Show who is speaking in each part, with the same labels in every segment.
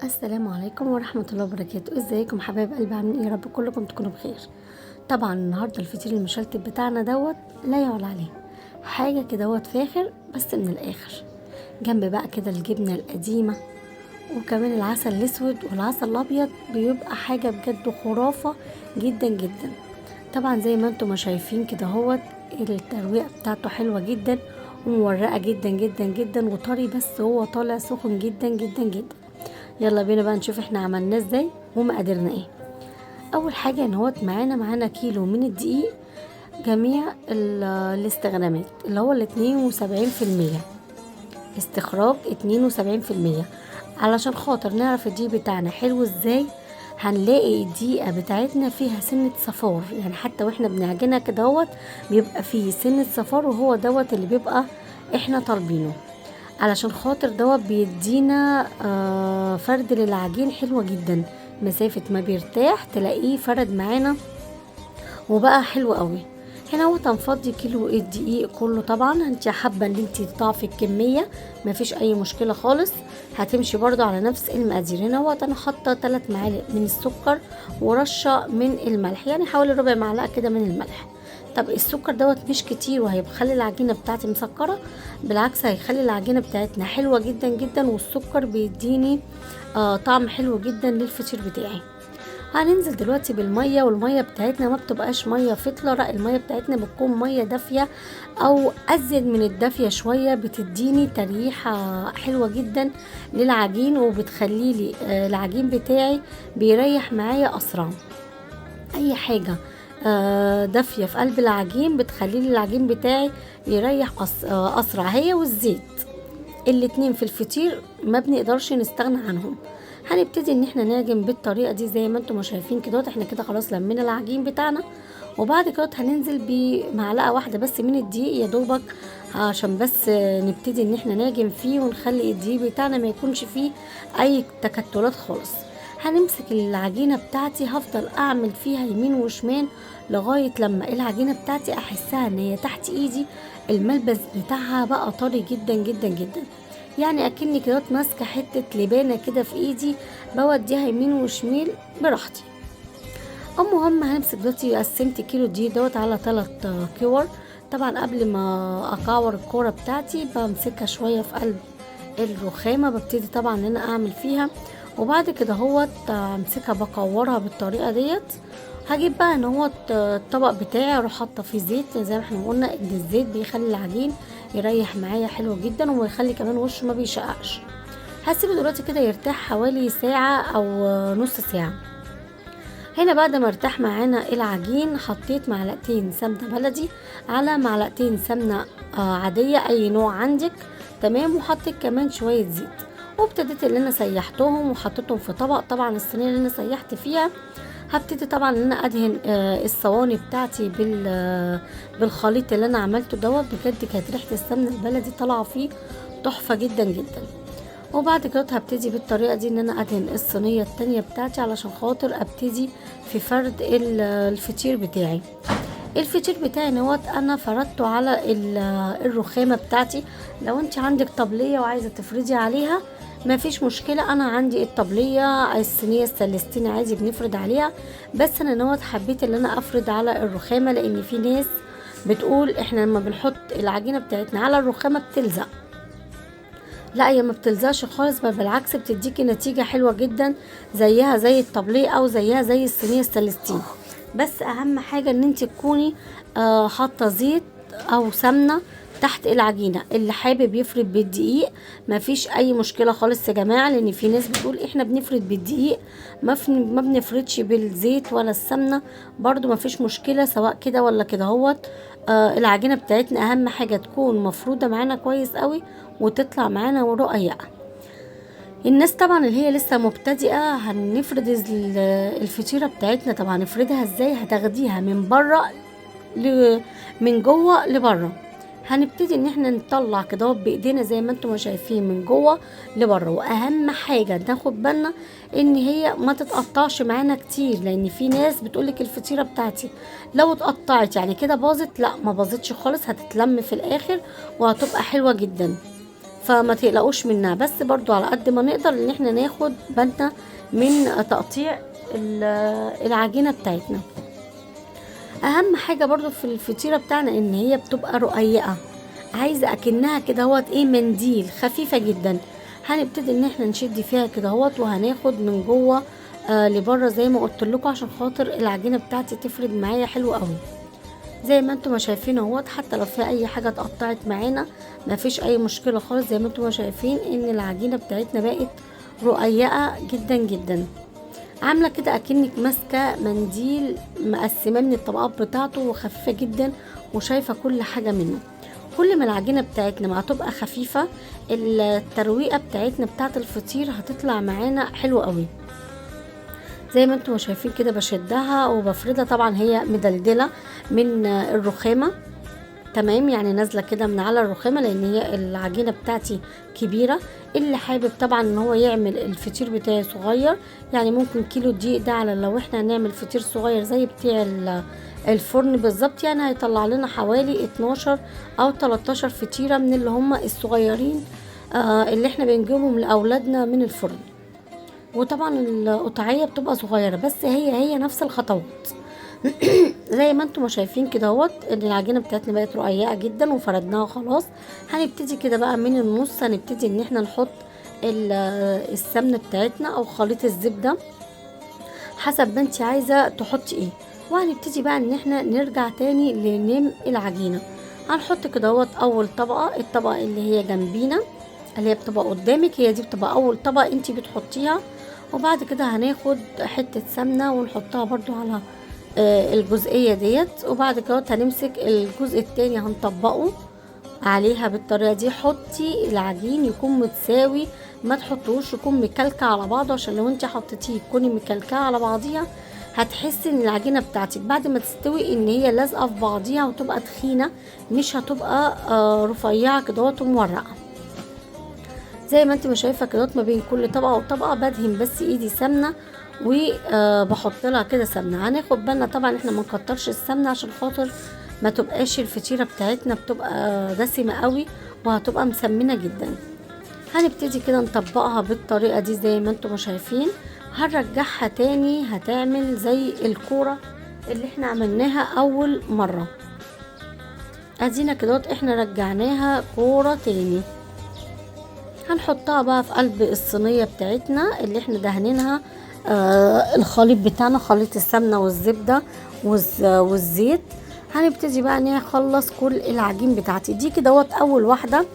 Speaker 1: السلام عليكم ورحمة الله وبركاته. ازيكم حبايب قلبي؟ عاملين ايه؟ يا رب كلكم تكونوا بخير. طبعا النهارده الفطير المشلتت بتاعنا لا يعلى عليه، حاجة كده فاخر بس من الاخر. جنب بقى كده الجبنة القديمة، وكمان العسل الاسود والعسل الابيض، بيبقى حاجة بجد خرافة جدا جدا. طبعا زي ما انتم ما شايفين كده الترويقة بتاعته حلوة جدا ومورقة جدا جدا جدا وطري، بس هو طالع سخن جدا جدا جدا. يلا بينا بقى نشوف احنا عملناه ازاي ومقاديرنا ايه. اول حاجه معانا كيلو من الدقيق، جميع الاستخدامات اللي هو 72%، استخراج 72%. علشان خاطر نعرف الدقيق بتاعنا حلو ازاي، هنلاقي الدقيقة بتاعتنا فيها سنة صفار، يعني حتى واحنا بنعجنها كده بيبقى فيه سنة صفار، وهو اللي بيبقى احنا طالبينه. علشان خاطر بيدينا فرد للعجين حلوة جدا، مسافة ما بيرتاح تلاقيه فرد معانا وبقى حلو قوي. هنا هنفضي كيلو الدقيق كله. طبعا انت حابه ان انت تضاعفي الكميه، مفيش اي مشكله خالص، هتمشي برضو على نفس المقادير. هنا انا حاطه 3 معالق من السكر ورشه من الملح، يعني حوالي ربع معلقه كده من الملح. طب السكر مش كتير وهيخلي العجينه بتاعتي مسكره، بالعكس هيخلي العجينه بتاعتنا حلوه جدا جدا، والسكر بيديني طعم حلو جدا للفطير بتاعي. هننزل دلوقتي بالميه، والميه بتاعتنا ما بتبقاش ميه فطله، لا الميه بتاعتنا بتكون ميه دافيه او ازيد من الدافيه شويه، بتديني تريحه حلوه جدا للعجين، وبتخلي لي العجين بتاعي بيريح معايا اسرع. اي حاجه دافيه في قلب العجين بتخلي لي العجين بتاعي يريح اسرع، هي والزيت الاتنين في الفطير ما بنقدرش نستغنى عنهم. هنبتدي ان احنا نعجن بالطريقه دي زي ما انتم ما شايفين كده. احنا كده خلاص لمينا العجين بتاعنا، وبعد كده هننزل بمعلقه واحده بس من الدقيق يا دوبك، عشان بس نبتدي ان احنا نعجن فيه ونخلي الدقيق بتاعنا ما يكونش فيه اي تكتلات خالص. هنمسك العجينه بتاعتي، هفضل اعمل فيها يمين وشمال لغايه لما العجينه بتاعتي احسها ان هي تحت ايدي، الملبس بتاعها بقى طري جدا جدا جدا، يعني اكني كده ماسكه حته لبانه كده في ايدي، بوديها يمين وشمال براحتي. المهم هنمسك دلوقتي، قسمت كيلو دي على 3 كور. طبعا قبل ما اكور الكوره بتاعتي بمسكها شويه في قلب الرخامه، ببتدي طبعا ان انا اعمل فيها، وبعد كده امسكها بكورها بالطريقه ديت. هجيب بقى ان الطبق بتاعي اروح حاطه فيه زيت، زي ما احنا قلنا ان الزيت بيخلي العجين يريح معايا حلو جدا، ويخلي كمان وشه ما بيشققش. هسيبه دلوقتي كده يرتاح حوالي ساعه او نص ساعه. هنا بعد ما ارتاح معانا العجين، حطيت معلقتين سمنه بلدي على معلقتين سمنه عاديه اي نوع عندك، تمام، وحطيت كمان شويه زيت، وابتديت ان انا سيحتهم وحطيتهم في طبق. طبعا الصينيه اللي انا سيحت فيها هبتدي طبعا ان انا ادهن الصواني بتاعتي بالخليط اللي انا عملته بجد كانت ريحه السمنه البلدي طالعه فيه تحفه جدا جدا. وبعد كده هبتدي بالطريقه دي ان انا ادهن الصينيه التانية بتاعتي علشان خاطر ابتدي في فرد الفطير بتاعي. الفطير بتاعي انا فردته على الرخامه بتاعتي. لو انت عندك طبليه وعايزه تفردي عليها ما فيش مشكله، انا عندي الطبليه الصينيه السلستين عادي بنفرد عليها، بس انا حبيت ان انا افرد على الرخامه، لان في ناس بتقول احنا لما بنحط العجينه بتاعتنا على الرخامه بتلزق. لا هي ما بتلزقش خالص، بل بالعكس بتديكي نتيجة حلوة جدا، زيها زي الطبلية او زيها زي الصينية السلستين. بس اهم حاجة ان انت تكوني حاطة زيت او سمنة تحت العجينة. اللي حابب يفرد بالدقيق ما فيش اي مشكلة خالص يا جماعة، لان في ناس بتقول احنا بنفرد بالدقيق ما بنفردش بالزيت ولا السمنة، برضو ما فيش مشكلة سواء كده ولا كده العجينة بتاعتنا اهم حاجة تكون مفرودة معانا كويس قوي وتطلع معانا رقيقة. الناس طبعا اللي هي لسه مبتدئة، هنفرد الفطيرة بتاعتنا. طبعا نفردها ازاي؟ هتاخديها من بره من جوه لبره. هنبتدي ان احنا نطلع كده بايدينا زي ما انتم شايفين من جوه لبره، واهم حاجه ناخد بالنا ان هي ما تتقطعش معانا كتير، لان في ناس بتقولك الفطيره بتاعتي لو اتقطعت يعني كده باظت. لا ما باظتش خالص، هتتلم في الاخر وهتبقى حلوه جدا. فما تقلقوش منها، بس برضو على قد ما نقدر ان احنا ناخد بالنا من تقطيع العجينة بتاعتنا. اهم حاجة برضو في الفطيرة بتاعنا ان هي بتبقى رقيقة، عايزة اكنها كده هوت ايه منديل، خفيفة جدا. هنبتدي ان احنا نشد فيها كده هوت، وهناخد من جوه لبره زي ما قلت لكم، عشان خاطر العجينة بتاعتي تفرد معايا حلو قوي. زي ما انتم ما شايفين اهوت، حتى لو في اي حاجة اتقطعت معانا ما فيش اي مشكلة خالص. زي ما انتم ما شايفين ان العجينة بتاعتنا بقت رقيقة جدا جدا، عامله كده اكنك ماسكه منديل مقسماه من الطبقات بتاعته، وخفيفه جدا وشايفه كل حاجه منه. كل ما العجينه بتاعتنا ما هتبقى خفيفه، الترويقه بتاعتنا بتاعت الفطير هتطلع معانا حلو قوي. زي ما انتم شايفين كده بشدها وبفردها، طبعا هي مدلدله من الرخامه، تمام، يعني نازله كده من على الرخامه، لان هي العجينه بتاعتي كبيره. اللي حابب طبعا ان هو يعمل الفطير بتاعي صغير، يعني ممكن كيلو دقيق ده على لو احنا هنعمل فطير صغير زي بتاع الفرن بالظبط، يعني هيطلع لنا حوالي 12 او 13 فطيره من اللي هم الصغيرين اللي احنا بنجيبهم لاولادنا من الفرن. وطبعا القطعيه بتبقى صغيره، بس هي نفس الخطوات. زي ما انتم ما شايفين كده اهوت، ان العجينه بتاعتنا بقت رقيقه جدا وفردناها خلاص. هنبتدي كده بقى من النص، هنبتدي ان احنا نحط السمنه بتاعتنا او خليط الزبده، حسب ما انت عايزه تحطي ايه. وهنبتدي بقى ان احنا نرجع تاني لنم العجينه. هنحط كده اهوت اول طبقه، الطبقه اللي هي جنبينا اللي هي بتبقى قدامك، هي دي بتبقى اول طبقه انت بتحطيها. وبعد كده هناخد حته سمنه ونحطها برضو على الجزئية ديت. وبعد كده هنمسك الجزء التاني هنطبقه عليها بالطريقة دي. حطي العجين يكون متساوي، ما تحطوش يكون مكلكع على بعضه، عشان لو انت حطيتيه يكوني مكلكعة على بعضيها هتحسي ان العجينة بتاعتك بعد ما تستوي ان هي لازقة في بعضيها وتبقى تخينة، مش هتبقى رفيعة كده ومورقة. زي ما انت ما شايفه كده، ما بين كل طبقه وطبقه بدهن بس ايدي سمنه وبحط لها كده سمنه. هناخد بالنا طبعا احنا ما نكترش السمنه، عشان خاطر ما تبقاش الفطيره بتاعتنا بتبقى دسمه قوي وهتبقى مسمنه جدا. هنبتدي كده نطبقها بالطريقه دي زي ما انتم ما شايفين. هنرجعها تاني، هتعمل زي الكوره اللي احنا عملناها اول مره. ادينا كده احنا رجعناها كوره تاني. هنحطها بقى في قلب الصينية بتاعتنا اللي احنا دهنينها الخليط بتاعنا، خليط السمنة والزبدة والزيت. هنبتدي بقى نخلص كل العجين بتاعتي دي كده اول واحدة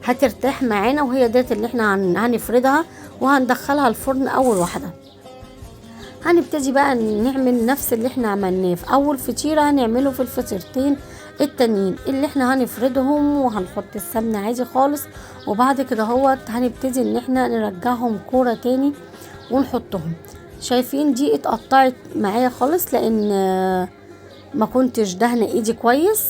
Speaker 1: هترتاح معانا، وهي ديت اللي احنا هنفردها وهندخلها الفرن اول واحدة. هنبتدي بقى نعمل نفس اللي احنا عملناه في اول فطيرة هنعمله في الفطيرتين التانيين اللي احنا هنفردهم، وهنحط السمنة عادي خالص. وبعد كده هنبتدي ان احنا نرجعهم كورة تاني ونحطهم. شايفين دي اتقطعت معايا خالص لان ما كنتش دهنه ايدي كويس،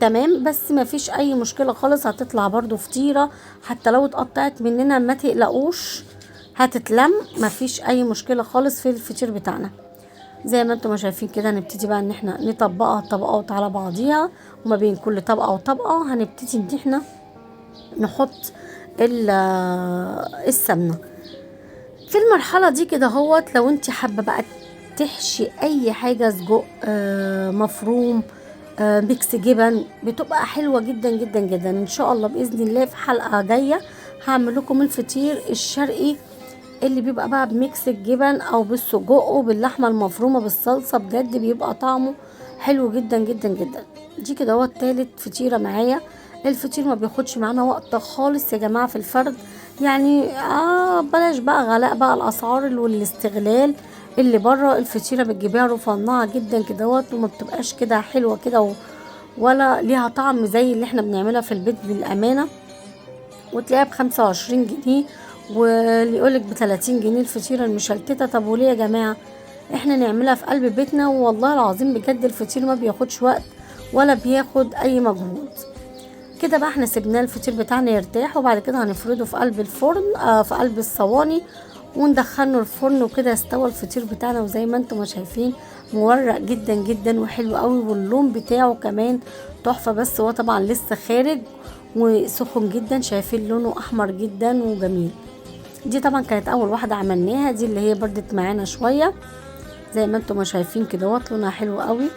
Speaker 1: تمام، بس ما فيش اي مشكلة خالص، هتطلع برضو فطيرة. حتى لو اتقطعت مننا ما تقلقوش، هتتلم، ما فيش اي مشكلة خالص في الفطير بتاعنا. زي ما انتم شايفين كده هنبتدي بقى ان احنا نطبقها طبقات على بعضيها، وما بين كل طبقة وطبقة هنبتدي ان احنا نحط السمنة. في المرحلة دي كده لو انت حابة بقى تحشي اي حاجة، سجق مفروم ميكس جبن، بتبقى حلوة جدا جدا جدا. ان شاء الله بإذن الله في حلقة جاية هعمل لكم الفطير الشرقي اللي بيبقى بقى بميكس الجبن او بالسجق وباللحمه المفرومه بالصلصه، بجد بيبقى طعمه حلو جدا جدا جدا. دي كده تالت فطيره معايا. الفطير ما بياخدش معانا وقت خالص يا جماعه في الفرد، يعني بلاش بقى غلاء بقى الاسعار والاستغلال اللي بره. الفطيره بتجيبيها رفنعه جدا كده وما بتبقاش كده حلوه كده ولا ليها طعم زي اللي احنا بنعملها في البيت بالامانه. وتلاقيها ب25 جنيه، واللي يقولك ب30 جنيه الفطيرة المشلتتة. طب وليه يا جماعة؟ احنا نعملها في قلب بيتنا، والله العظيم بجد الفطير ما بياخدش وقت ولا بياخد اي مجهود. كده بقى احنا سيبناه الفطير بتاعنا يرتاح، وبعد كده هنفرده في قلب الفرن في قلب الصواني وندخله الفرن. وكده استوى الفطير بتاعنا، وزي ما انتم ما شايفين مورق جدا جدا وحلو قوي، واللون بتاعه كمان تحفة. بس هو طبعا لسه خارج وسخن جدا، شايفين لونه احمر جدا وجميل. دي طبعا كانت اول واحده عملناها، دي اللي هي بردت معانا شويه زي ما انتم ما شايفين كده، لونها حلو قوي